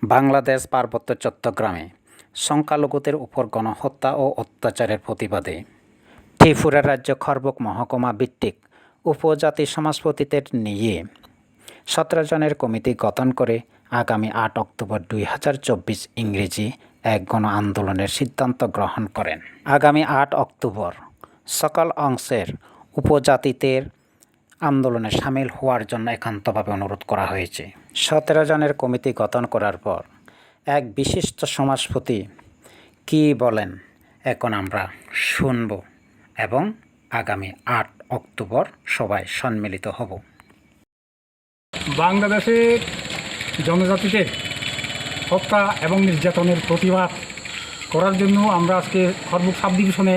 বাংলাদেশ পার্বত্য চট্টগ্রামে সংখ্যালঘুদের উপর গণহত্যা ও অত্যাচারের প্রতিবাদে ত্রিপুরা রাজ্য খড়বুক মহকুমা ভিত্তিক উপজাতি সমাজপতিদের নিয়ে 17 জনের কমিটি গঠন করে আগামী 8 অক্টোবর 2024 ইংরেজি এক গণ আন্দোলনের সিদ্ধান্ত গ্রহণ করেন। আগামী 8 অক্টোবর সকল অংশের উপজাতিদের আন্দোলনে সামিল হওয়ার জন্য একান্তভাবে অনুরোধ করা হয়েছে। 17 জনের কমিটি গঠন করার পর এক বিশিষ্ট সমাজপতি কী বলেন এখন আমরা শুনব এবং আগামী 8 অক্টোবর সবাই সম্মিলিত হব। বাংলাদেশের জনজাতিদের হত্যা এবং নির্যাতনের প্রতিবাদ করার জন্য আমরা আজকে খড়বুক সাব ডিভিশনে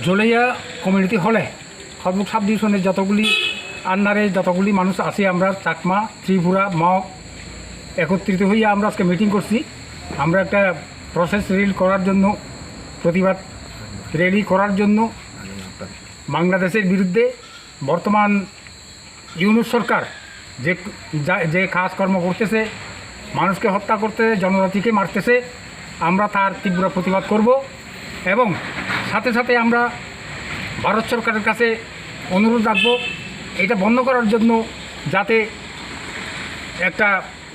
জলেইয়া কমিউনিটি হলে খড়বুক সাব ডিভিশনের যতগুলি আন্ডারে যতগুলি মানুষ আছে আমরা চাকমা ত্রিপুরা মগ একত্রিত হয়ে আমরা আজকে মিটিং করছি। আমরা একটা প্রসেস রিল করার জন্য প্রতিবাদ র্যালি করার জন্য বাংলাদেশের বিরুদ্ধে বর্তমান ইউনুস সরকার যে কাজকর্ম করতেছে, মানুষকে হত্যা করতে, জনজাতিকে মারতেছে, আমরা তার তীব্র প্রতিবাদ করব এবং সাথে সাথে আমরা ভারত সরকারের কাছে অনুরোধ রাখব এটা বন্ধ করার জন্য যাতে একটা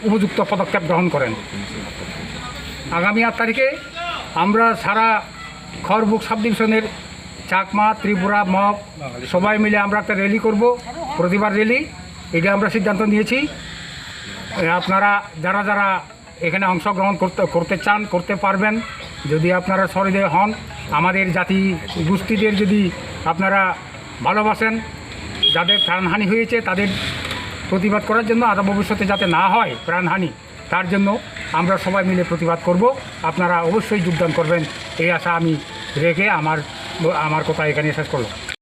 উপযুক্ত পদক্ষেপ গ্রহণ করেন। আগামী 8 তারিখে আমরা সারা খড়বুক সাব ডিভিশনের চাকমা ত্রিপুরা মগ সবাই মিলে আমরা একটা র্যালি করব, প্রতিবাদ র্যালি। এটা আমরা সিদ্ধান্ত নিয়েছি। আপনারা যারা যারা এখানে অংশগ্রহণ করতে চান করতে পারবেন। যদি আপনারা সহৃদয় হন, আমাদের জাতি গোষ্ঠীদের যদি আপনারা ভালোবাসেন, যাদের প্রাণহানি হয়েছে তাদের প্রতিবাদ করার জন্য আর ভবিষ্যতে যাতে না হয় প্রাণহানি, তার জন্য আমরা সবাই মিলে প্রতিবাদ করব। আপনারা অবশ্যই যোগদান করবেন এই আশা আমি রেখে আমার কথা এখানে শেষ করলাম।